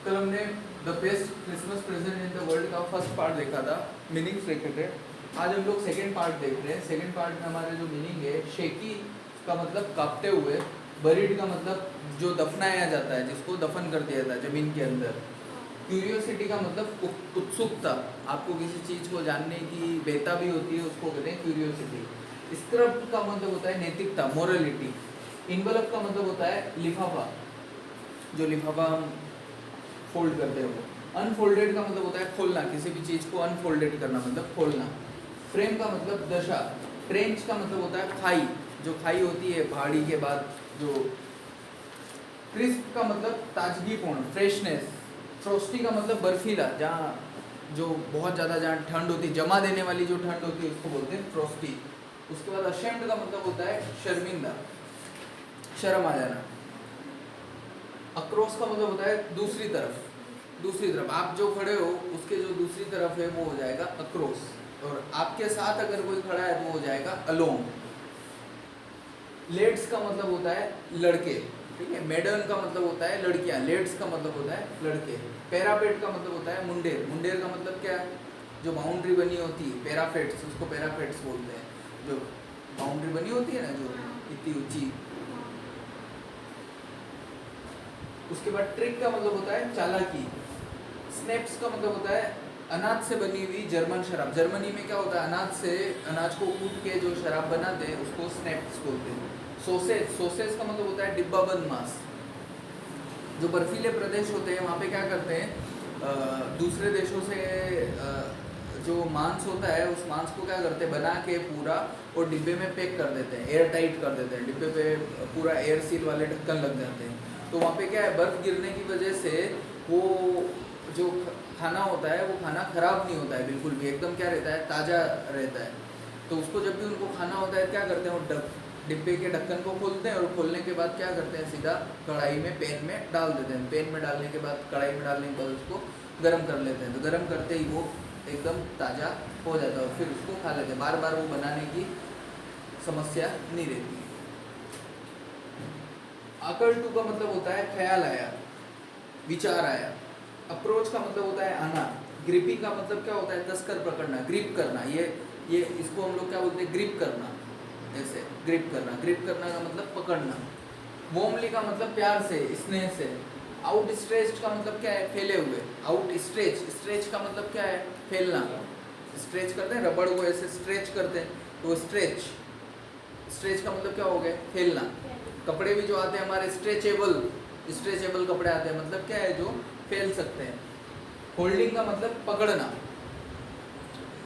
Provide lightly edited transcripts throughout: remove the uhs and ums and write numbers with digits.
कल हमने the best Christmas present in the world का फर्स्ट पार्ट देखा था, मीनिंग्स देखे थे। आज हम लोग सेकेंड पार्ट देख रहे हैं। सेकेंड पार्ट में हमारे जो मीनिंग है, शेकी का मतलब कांपते हुए, बरीड का मतलब जो दफनाया जाता है, जिसको दफन कर दिया जाता है ज़मीन के अंदर। क्यूरियोसिटी का मतलब उत्सुकता, आपको किसी चीज़ को जानने की बेताबी होती है, उसको कहते हैं क्यूरियोसिटी। स्क्रप्ट का मतलब होता है नैतिकता, मोरलिटी। इनवलप का मतलब होता है लिफाफा, जो लिफाफा हम फोल्ड करते हैं वो। अनफोल्डेड का मतलब होता है खोलना, किसी भी चीज़ को अनफोल्डेड करना मतलब खोलना। फ्रेम का मतलब दशा। ट्रेंच का मतलब होता है खाई, जो खाई होती है पहाड़ी के बाद जो। क्रिस्प का मतलब ताजगीपूर्ण, फ्रेशनेस। फ्रोस्टी का मतलब बर्फीला, जहाँ जो बहुत ज़्यादा जहाँ ठंड होती है, जमा देने वाली जो ठंड होती है उसको बोलते हैं फ्रोस्टी। उसके बाद अशेम्ड का मतलब होता है शर्मिंदा, शर्म आ जाना। अक्रॉस का मतलब होता है दूसरी तरफ, दूसरी तरफ आप जो खड़े हो उसके जो दूसरी तरफ है वो हो जाएगा अक्रॉस, और आपके साथ अगर कोई खड़ा है तो वो हो जाएगा अलोंग। लेट्स का मतलब होता है लड़के, ठीक है। मेडर्न का मतलब होता है लड़कियां, लेट्स का मतलब होता है लड़के। पैरापेट का मतलब होता है मुंडेर। मुंडेर का मतलब क्या है? जो बाउंड्री बनी होती है, पैराफेट्स, उसको पैराफेट्स बोलते हैं। जो बाउंड्री बनी होती है ना, जो इतनी ऊंची। उसके बाद ट्रिक का मतलब होता है चालाकी। स्नैप्स का मतलब होता है अनाज से बनी हुई जर्मन शराब। जर्मनी में क्या होता है, अनाज से, अनाज को कूट के जो शराब बनाते हैं उसको स्नैप्स बोलते हैं। सोसेज, सोसेज का मतलब होता है डिब्बाबंद मांस। जो बर्फीले प्रदेश होते हैं वहाँ पे क्या करते हैं, दूसरे देशों से जो मांस होता है उस मांस को क्या करते हैं, बना के पूरा और डिब्बे में पैक कर देते हैं, एयर टाइट कर देते हैं। डिब्बे पे पूरा एयर सील वाले ढक्कन लग जाते हैं। तो वहाँ पे क्या है, बर्फ़ गिरने की वजह से वो जो खाना होता है वो खाना ख़राब नहीं होता है बिल्कुल भी, एकदम क्या रहता है, ताज़ा रहता है। तो उसको जब भी उनको खाना होता है क्या करते हैं, वो डिब्बे के ढक्कन को खोलते हैं और खोलने के बाद क्या करते हैं, सीधा कढ़ाई में, पैन में डाल देते हैं। पैन में डालने के बाद, कढ़ाई में डालने के बाद उसको गर्म कर लेते हैं। तो गर्म करते ही वो एकदम ताज़ा हो जाता है और फिर उसको खा लेते हैं। बार बार वो बनाने की समस्या नहीं रहती। आकर टू का मतलब होता है ख्याल आया, विचार आया। अप्रोच का मतलब होता है आना। ग्रिपी का मतलब क्या होता है, कसकर पकड़ना, ग्रिप करना। ये इसको हम लोग क्या बोलते हैं, ग्रिप करना। ऐसे ग्रिप करना, ग्रिप करना का मतलब पकड़ना। वॉर्मली का मतलब प्यार से, स्नेह से। आउट स्ट्रेच्ड का मतलब क्या है, फैले हुए। आउट स्ट्रेच, स्ट्रेच का मतलब क्या है, फैलना। स्ट्रेच करते हैं रबड़ को, ऐसे स्ट्रेच करते हैं तो स्ट्रेच। स्ट्रेच का मतलब क्या हो गया, फैलना। कपड़े भी जो आते हैं हमारे स्ट्रेचेबल, स्ट्रेचेबल कपड़े आते हैं, मतलब क्या है, जो फैल सकते हैं। होल्डिंग का मतलब पकड़ना।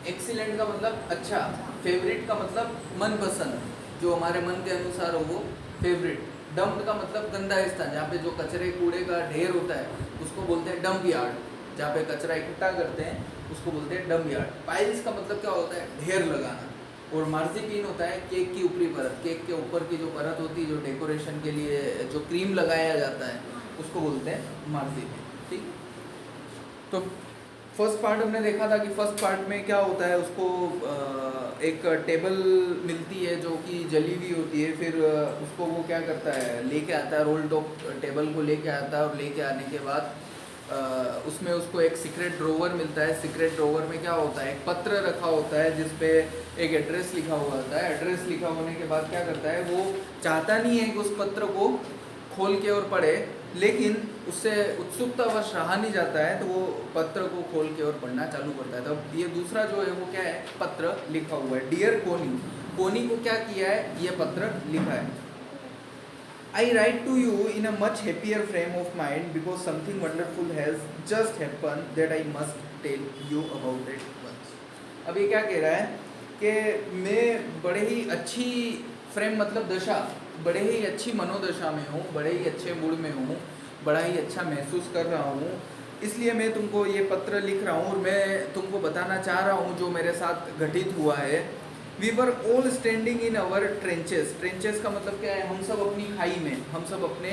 एक्सीलेंट का मतलब अच्छा। फेवरेट का मतलब मनपसंद, जो हमारे मन के अनुसार हो वो फेवरेट। डंप का मतलब गंदा स्थान, जहाँ पे जो कचरे कूड़े का ढेर होता है उसको बोलते हैं डंप यार्ड। जहाँ पे कचरा इकट्ठा करते हैं उसको बोलते हैं डंप यार्ड। पाइल्स का मतलब क्या होता है, ढेर लगाना। और मार्जिपिन होता है केक की ऊपरी परत, केक के ऊपर की जो परत होती है, जो डेकोरेशन के लिए जो क्रीम लगाया जाता है उसको बोलते हैं मार्जिपिन, ठीक है। तो फर्स्ट पार्ट हमने देखा था कि फर्स्ट पार्ट में क्या होता है, उसको एक टेबल मिलती है जो कि जली हुई होती है। फिर उसको वो क्या करता है, लेके आता है, रोल टॉप टेबल को लेके आता है। और लेके आने के बाद उसमें उसको एक सीक्रेट ड्रॉवर मिलता है। सीक्रेट ड्रॉवर में क्या होता है, एक पत्र रखा होता है जिस पे एक एड्रेस लिखा हुआ होता है। एड्रेस लिखा होने के बाद क्या करता है, वो चाहता नहीं है कि उस पत्र को खोल के और पढ़े, लेकिन उससे उत्सुकतावश रहा नहीं जाता है, तो वो पत्र को खोल के और पढ़ना चालू करता है। तब ये दूसरा जो है वो क्या है, पत्र लिखा हुआ है। डियर कोनी, कोनी को क्या किया है, ये पत्र लिखा है। I write to you in a much happier frame of mind because something wonderful has just happened that I must tell you about it once. अब ये क्या कह रहा है कि मैं बड़े ही अच्छी फ्रेम मतलब दशा, बड़े ही अच्छी मनोदशा में हूँ, बड़े ही अच्छे मूड में हूँ, बड़ा ही अच्छा महसूस कर रहा हूँ, इसलिए मैं तुमको ये पत्र लिख रहा हूँ और मैं तुमको बताना चाह रहा हूँ जो मेरे साथ घटित हुआ है। We were all standing in our trenches. Trenches का मतलब क्या है, हम सब अपनी खाई में, हम सब अपने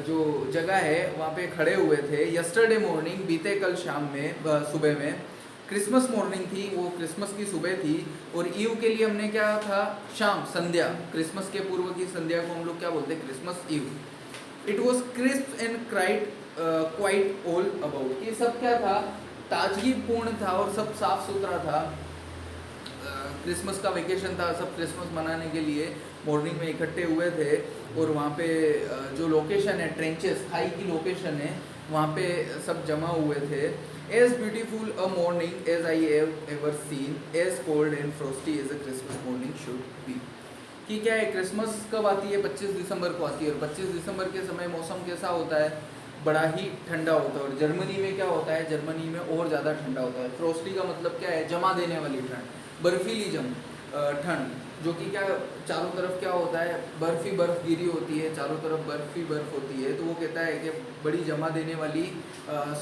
जो जगह है वहाँ पे खड़े हुए थे। यस्टरडे मॉर्निंग, बीते कल शाम में, सुबह में। क्रिसमस मॉर्निंग थी, वो क्रिसमस की सुबह थी। और ईव के लिए हमने क्या था, शाम, संध्या। क्रिसमस के पूर्व की संध्या को हम लोग क्या बोलते हैं, Christmas Eve. It was crisp and quite all about. ये सब क्या था, ताजगी पूर्ण था और सब साफ सुथरा था। क्रिसमस का वेकेशन था, सब क्रिसमस मनाने के लिए मॉर्निंग में इकट्ठे हुए थे और वहाँ पे जो लोकेशन है, ट्रेंचेस, खाई की लोकेशन है, वहाँ पे सब जमा हुए थे। As beautiful a morning as I have ever seen, as cold and frosty as a Christmas morning should be. कि क्या है, क्रिसमस कब आती है, 25 दिसंबर को आती है, और 25 दिसंबर के समय मौसम कैसा होता है, बड़ा ही ठंडा होता है। और जर्मनी में क्या होता है, जर्मनी में और ज़्यादा ठंडा होता है। फ्रॉस्टी का मतलब क्या है, जमा देने वाली ठंड, बर्फीली ठंड, जो कि क्या चारों तरफ क्या होता है, बर्फ ही बर्फ गिरी होती है, चारों तरफ बर्फ ही बर्फ होती है। तो वो कहता है कि बड़ी जमा देने वाली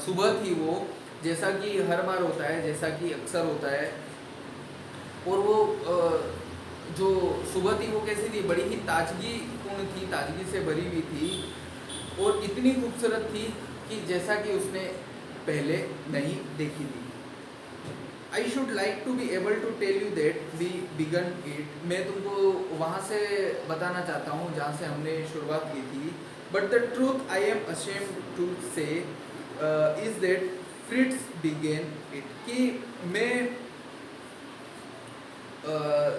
सुबह थी वो, जैसा कि हर बार होता है, जैसा कि अक्सर होता है। और वो जो सुबह थी वो कैसी थी, बड़ी ही ताजगी पूर्ण थी, ताजगी से भरी हुई थी और इतनी खूबसूरत थी कि जैसा कि उसने पहले नहीं देखी थी। I should like to be able to tell you that we began it। मैं तुमको वहाँ से बताना चाहता हूँ जहाँ से हमने शुरुआत की थी। But the truth I am ashamed to say is that Fritz began it। कि मैं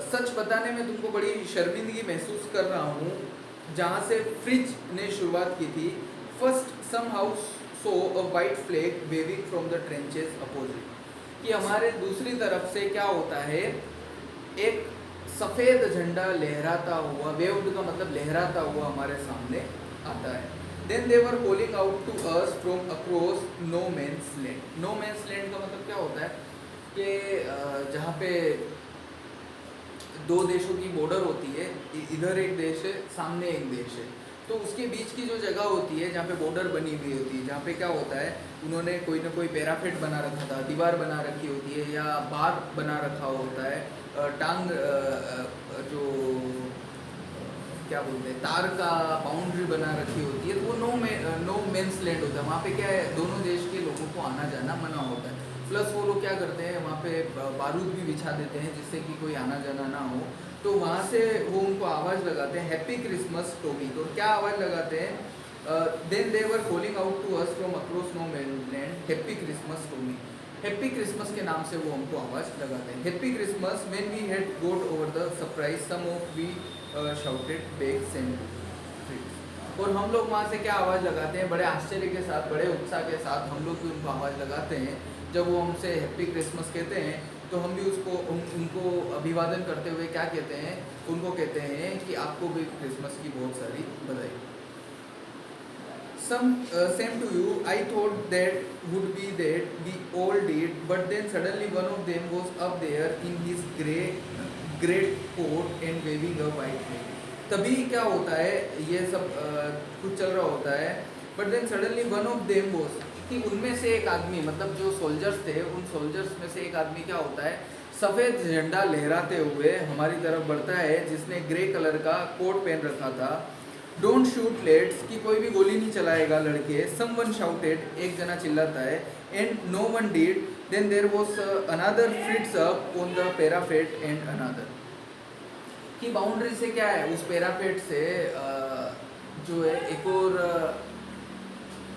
सच बताने में तुमको बड़ी शर्मिंदगी महसूस कर रहा हूँ, जहाँ से फ्रिज ने शुरुआत की थी। First somehow saw a white flag waving from the trenches opposite। कि हमारे दूसरी तरफ से क्या होता है, एक सफ़ेद झंडा लहराता हुआ, वेव्ड का मतलब लहराता हुआ हमारे सामने आता है। Then they were calling out to us from across no man's land. No man's land का मतलब क्या होता है कि जहाँ पे दो देशों की बॉर्डर होती है, इधर एक देश है, सामने एक देश है, तो उसके बीच की जो जगह होती है जहाँ पे बॉर्डर बनी हुई होती है, जहाँ पे क्या होता है, उन्होंने कोई ना कोई पैराफिट बना रखा था, दीवार बना रखी होती है या बार बना रखा होता है, टांग जो क्या बोलते हैं, तार का बाउंड्री बना रखी होती है, तो वो नो मेंस लैंड होता है। वहाँ पे क्या है, दोनों देश के लोगों को आना जाना मना होता है। प्लस वो लोग क्या करते हैं, वहाँ पे बारूद भी बिछा देते हैं जिससे कि कोई आना जाना ना हो। तो वहाँ से वो उनको आवाज़ लगाते हैं, हैप्पी क्रिसमस टोमी। तो क्या आवाज़ लगाते हैं, then they were calling out to us from across no man's land, happy Christmas Tommy. Happy Christmas के नाम से वो हमको आवाज़ लगाते हैं। Happy Christmas when we had got over the surprise some of we shouted back send. और हम लोग वहाँ से क्या आवाज़ लगाते हैं, बड़े आश्चर्य के साथ, बड़े उत्साह के साथ हम लोग भी उनको आवाज़ लगाते हैं। जब वो हमसे हैप्पी क्रिसमस कहते हैं तो हम भी उसको उनको अभिवादन करते हुए क्या कहते हैं, उनको कहते हैं कि आपको भी क्रिसमस की बहुत सारी बधाई। Same to you, I thought that would be that we all did, but then suddenly one of them was up there in his great coat and waving a white flag। तभी क्या होता है, ये सब कुछ चल रहा होता है, but then suddenly one of them was, कि उनमें से एक आदमी, मतलब जो सोल्जर्स थे, उन सोल्जर्स में से एक आदमी क्या होता है, सफ़ेद झंडा लहराते हुए हमारी तरफ बढ़ता है, जिसने ग्रे कलर का कोट पहन रखा था। डोंट शूट लेट्स, कि कोई भी गोली नहीं चलाएगा लड़के। समवन शाउटेड, एक जना चिल्लाता है, and no one did. Then there was another Fritz up on the parapet and another. कि बाउंड्री से क्या है, उस पैरापेट से जो है एक और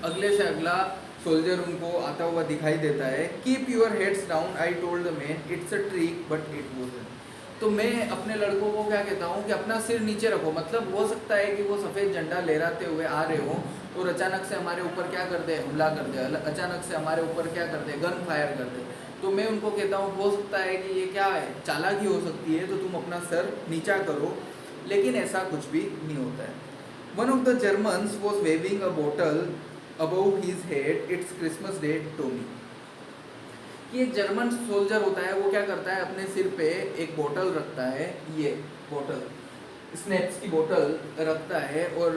अगले से अगला सोल्जर उनको आता हुआ दिखाई देता है। Keep your heads down I told the man, it's a trick but it wasn't. तो मैं अपने लड़कों को क्या कहता हूँ कि अपना सिर नीचे रखो। मतलब हो सकता है कि वो सफ़ेद झंडा लहराते हुए आ रहे हो और अचानक से हमारे ऊपर क्या कर दे, हमला कर दे, अचानक से हमारे ऊपर क्या कर दे, गन फायर कर दे। तो मैं उनको कहता हूँ हो सकता है कि ये क्या है, चालाकी हो सकती है, तो तुम अपना सर नीचा करो, लेकिन ऐसा कुछ भी नहीं होता है। One of the Germans was waving a bottle above his head, it's Christmas day Tommy. कि एक जर्मन सोल्जर होता है, वो क्या करता है, अपने सिर पे एक बोतल रखता है, ये बोतल स्नैप्स की बोतल रखता है और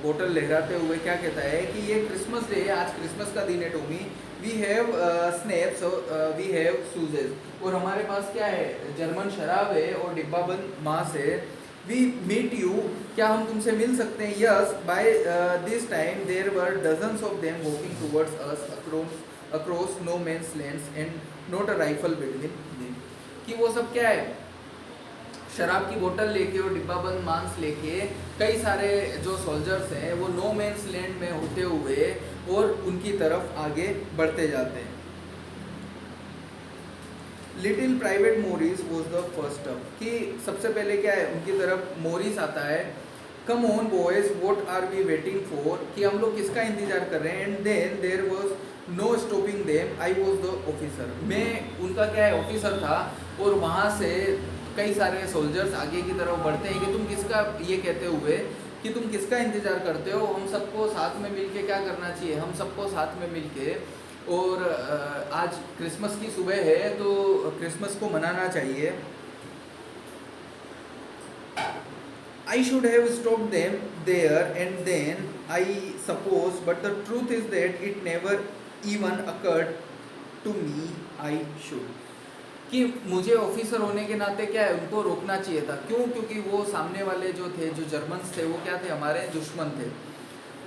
बोतल लहराते हुए क्या कहता है कि ये क्रिसमस डे है, आज क्रिसमस का दिन है Tommy. We have snaps, we have sausages. और हमारे पास क्या है, जर्मन शराब है और डिब्बाबंद मांस है। वी मीट यू, क्या हम तुमसे मिल सकते हैं? Yes, by this time there were dozens of them walking towards us across no man's lands and not a rifle between them. कि वो सब क्या है, शराब की बोतल लेके और डिब्बा बंद मांस लेके कई सारे जो सोल्जर्स हैं वो नो मैंस लैंड में होते हुए और उनकी तरफ आगे बढ़ते जाते हैं। Little private Morris was the first up, कि सबसे पहले क्या है उनकी तरफ मोरिस आता है, come on boys what are we waiting for, कि हम लोग किसका इंतजार कर रहे हैं। And then there was no stopping them, I was the officer, मैं उनका क्या है ऑफिसर था। और वहाँ से कई सारे सोल्जर्स आगे की तरफ बढ़ते हैं कि तुम किसका, ये कहते हुए कि तुम किसका इंतज़ार करते हो, हम सबको साथ में मिलके क्या करना चाहिए, हम सबको साथ में मिलके, और आज क्रिसमस की सुबह है तो क्रिसमस को मनाना चाहिए। I should have stopped them there and then, I suppose, but the truth is that it never even occurred to me I should, कि मुझे ऑफिसर होने के नाते क्या है उनको रोकना चाहिए था। क्यों? क्योंकि वो सामने वाले जो थे, जो जर्मन्स थे, वो क्या थे, हमारे दुश्मन थे।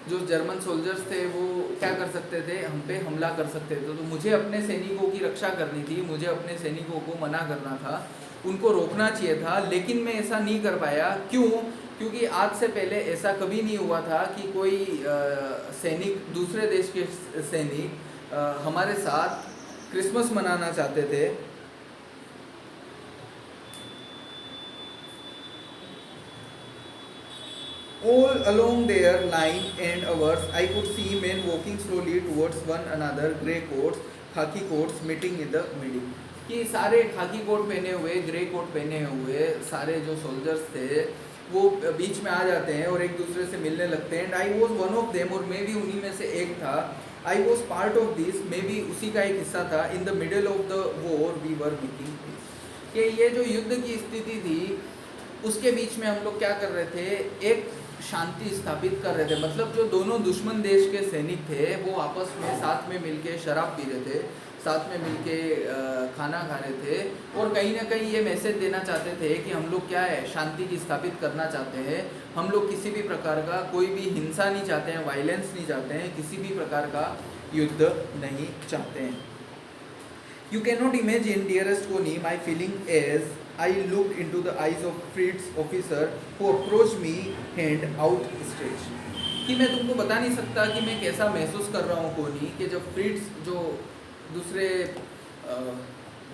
जो जर्मन सोल्जर्स थे वो क्या कर सकते थे, हम पे हमला कर सकते थे। तो मुझे अपने सैनिकों की रक्षा करनी थी, मुझे अपने सैनिकों को मना करना था, उनको रोकना चाहिए था, लेकिन मैं ऐसा नहीं कर पाया। क्यों? क्योंकि आज से पहले ऐसा कभी नहीं हुआ था कि कोई सैनिक, दूसरे देश के सैनिक हमारे साथ क्रिसमस मनाना चाहते थे। All along their line and ours, I could see men walking slowly towards one another, grey coats, खाकी quotes, meeting in the middle, कि सारे खाकी कोट पहने हुए, ग्रे कोट पहने हुए सारे जो सोल्जर्स थे वो बीच में आ जाते हैं और एक दूसरे से मिलने लगते हैं। And I was one of them, और मैं भी उन्हीं में से एक था। I was part of this, मैं भी उसी का एक हिस्सा था। In the middle of the war we were making peace, कि ये जो युद्ध की स्थिति थी उसके बीच में हम लोग क्या कर रहे थे, एक शांति स्थापित कर रहे थे। मतलब जो दोनों दुश्मन देश के सैनिक थे वो आपस में साथ में मिलके शराब पी रहे थे, साथ में मिलके खाना खा रहे थे, और कहीं ना कहीं ये मैसेज देना चाहते थे कि हम लोग क्या है, शांति की स्थापित करना चाहते हैं। हम लोग किसी भी प्रकार का कोई भी हिंसा नहीं चाहते हैं, वायलेंस नहीं चाहते हैं, किसी भी प्रकार का युद्ध नहीं चाहते हैं। You can not imagine dearest Connie my feeling as I looked into the eyes of Fritz officer who approached me hand outstretched, कि मैं तुमको बता नहीं सकता कि मैं कैसा महसूस कर रहा हूँ कोनी, कि जब फ्रिट्स जो दूसरे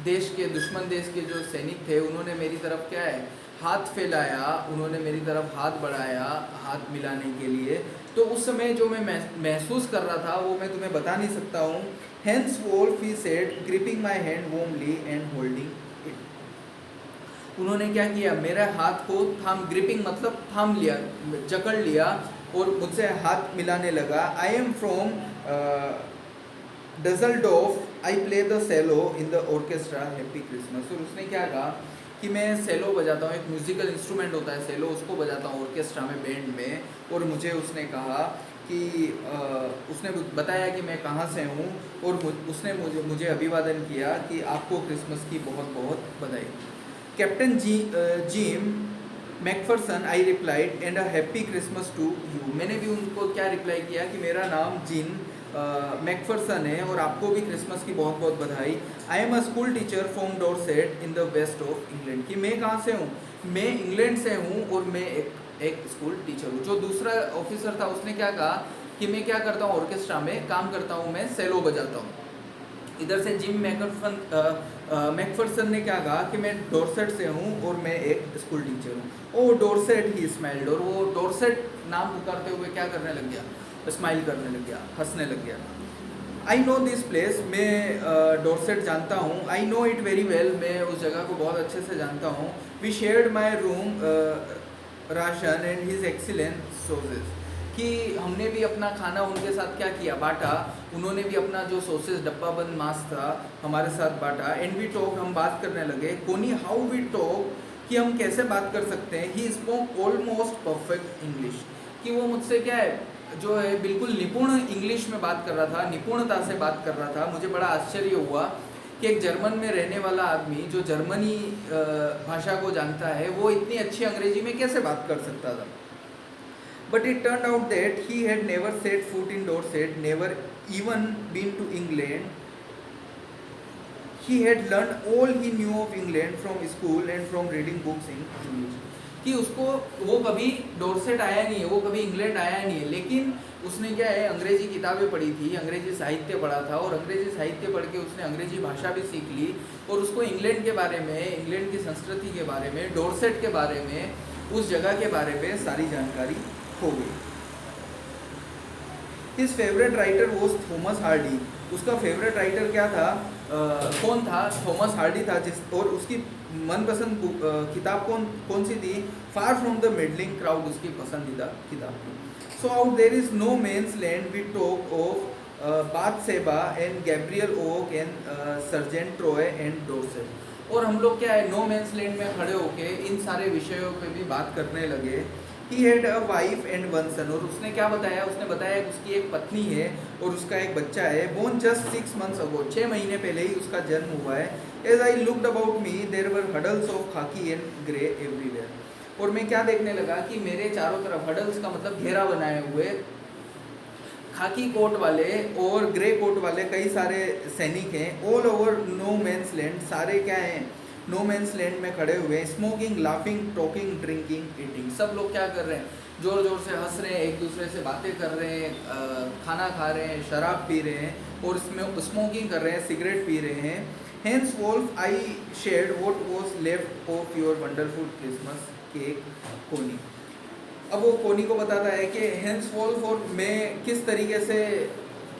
देश के, दुश्मन देश के जो सैनिक थे, उन्होंने मेरी तरफ क्या है हाथ फैलाया, उन्होंने मेरी तरफ हाथ बढ़ाया हाथ मिलाने के लिए। तो उस समय जो मैं महसूस कर रहा था वो मैं तुम्हें बता नहीं सकता हूँ। Henceforth he said, gripping my hand warmly and holding it, उन्होंने क्या किया, मेरे हाथ को थाम, ग्रिपिंग मतलब थाम लिया, जकड़ लिया और मुझसे हाथ मिलाने लगा। I am from Dusseldorf, I play the cello in the orchestra, happy Christmas. और उसने क्या कहा कि मैं सेलो बजाता हूँ, एक म्यूजिकल इंस्ट्रूमेंट होता है सेलो, उसको बजाता हूँ ऑर्केस्ट्रा में, बैंड में। और मुझे उसने कहा कि उसने बताया कि मैं कहाँ से हूँ, और उसने मुझे अभिवादन किया कि आपको क्रिसमस की बहुत बहुत बधाई। Captain Jim McPherson, I replied, and a happy Christmas to you. मैंने भी उनको क्या रिप्लाई किया कि मेरा नाम जिम मैकफरसन है और आपको भी क्रिसमस की बहुत बहुत बधाई। I am a school teacher from Dorset in the west of England, कि मैं कहाँ से हूँ, मैं इंग्लैंड से हूँ और मैं एक स्कूल टीचर हूँ। जो दूसरा ऑफिसर था उसने क्या कहा कि मैं क्या करता हूँ, ऑर्केस्ट्रा में काम करता हूँ, मैं सेलो बजाता हूँ। इधर से जिम मैकफरसन ने क्या कहा कि मैं डॉर्सेट से हूँ और मैं एक स्कूल टीचर हूँ। ओ डॉर्सेट, ही स्माइल्ड, और वो डॉर्सेट नाम पुकारते हुए क्या करने लग गया, स्माइल करने लग गया, हंसने लग गया। आई नो दिस प्लेस, मैं डॉर्सेट जानता हूँ। I know it very well, मैं उस जगह को बहुत अच्छे से जानता हूँ। We shared my room ration and his excellence sauces, कि हमने भी अपना खाना उनके साथ क्या किया, बांटा। उन्होंने भी अपना जो सोसेस डब्बा बंद मांस था हमारे साथ बांटा। एंड वी टॉक, हम बात करने लगे। कोनी हाउ वी टॉक, कि हम कैसे बात कर सकते हैं। He spoke almost perfect English, कि वो मुझसे क्या है जो है बिल्कुल निपुण इंग्लिश में बात कर रहा था, निपुणता से बात कर रहा था। मुझे बड़ा आश्चर्य हुआ कि एक जर्मन में रहने वाला आदमी जो जर्मनी भाषा को जानता है वो इतनी अच्छी अंग्रेजी में कैसे बात कर सकता था। But it turned out that he had never set foot in Dorset, never even been to England. he had learned all he knew of England from school and from reading books in English. कि उसको वो कभी Dorset आया नहीं है, वो कभी England आया नहीं है, लेकिन उसने क्या है अंग्रेजी किताबें पढ़ी थी, अंग्रेजी साहित्य पढ़ा था और अंग्रेजी साहित्य पढ़ के उसने अंग्रेजी भाषा भी सीख ली और उसको इंग्लैंड के बारे में, इंग्लैंड की संस्कृति के बारे में, डोरसेट के बारे में, उस जगह के बारे में सारी जानकारी हो गई। His favorite writer was Thomas Hardy. उसका फेवरेट राइटर क्या था, कौन था? थॉमस हार्डी था। और उसकी मनपसंद किताब कौन सी थी? Far from the madding crowd उसकी पसंदीदा किताब थी। So out there is no man's land we talk of Bathsheba and Gabriel Oak and Sergeant Troy and Dorset. और हम लोग क्या है नो मेन्स लैंड में खड़े होके इन सारे विषयों पे भी बात करने लगे। He had a wife and one son। और उसने क्या बताया? उसने बताया कि उसकी एक पत्नी है और उसका एक बच्चा है। Born just 6 months ago, 6 महीने पहले ही उसका जन्म हुआ है। As I looked about me, there were huddles of khaki and grey everywhere। और मैं क्या देखने लगा कि मेरे चारों तरफ, हडल्स का मतलब घेरा बनाए हुए, खाकी कोट वाले और ग्रे कोट वाले कई सारे सैनिक हैं। All over no man's land, सारे क्या हैं? नो मैंस लैंड में खड़े हुए हैं। Smoking, laughing, talking, drinking, eating. सब लोग क्या कर रहे हैं? जोर जोर से हंस रहे हैं, एक दूसरे से बातें कर रहे हैं, खाना खा रहे हैं, शराब पी रहे हैं और इसमें स्मोकिंग कर रहे हैं, सिगरेट पी रहे हैं। Hans Wolf I shared what was left of your wonderful Christmas cake Connie. अब वो कोनी को बताता है कि हेंस वोल्फ और मैं किस तरीके से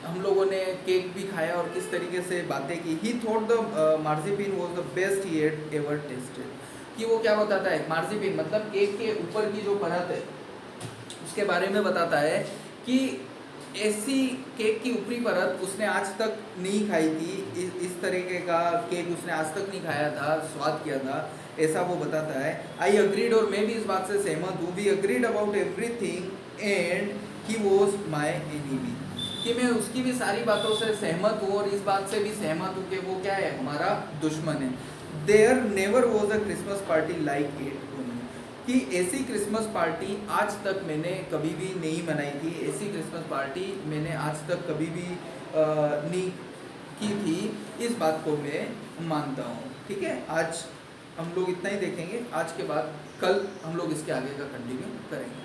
हम लोगों ने केक भी खाया और किस तरीके से बातें की। He thought the marzipan was the best he had ever tasted. कि वो क्या बताता है? मार्जिपिन मतलब केक के ऊपर की जो परत है उसके बारे में बताता है कि ऐसी केक की ऊपरी परत उसने आज तक नहीं खाई थी। इस तरीके का केक उसने आज तक नहीं खाया था, स्वाद किया था, ऐसा वो बताता है। आई अग्रीड, और मैं भी इस बात से सहमत हूँ। We agreed about everything and he was my enemy. कि मैं उसकी भी सारी बातों से सहमत हूँ और इस बात से भी सहमत हूँ कि वो क्या है? हमारा दुश्मन है। There never was a Christmas party like it. कि ऐसी क्रिसमस पार्टी आज तक मैंने कभी भी नहीं मनाई थी, ऐसी क्रिसमस पार्टी मैंने आज तक कभी भी नहीं की थी। इस बात को मैं मानता हूँ। ठीक है, आज हम लोग इतना ही देखेंगे। आज के बाद कल हम लोग इसके आगे का कंटिन्यू करेंगे।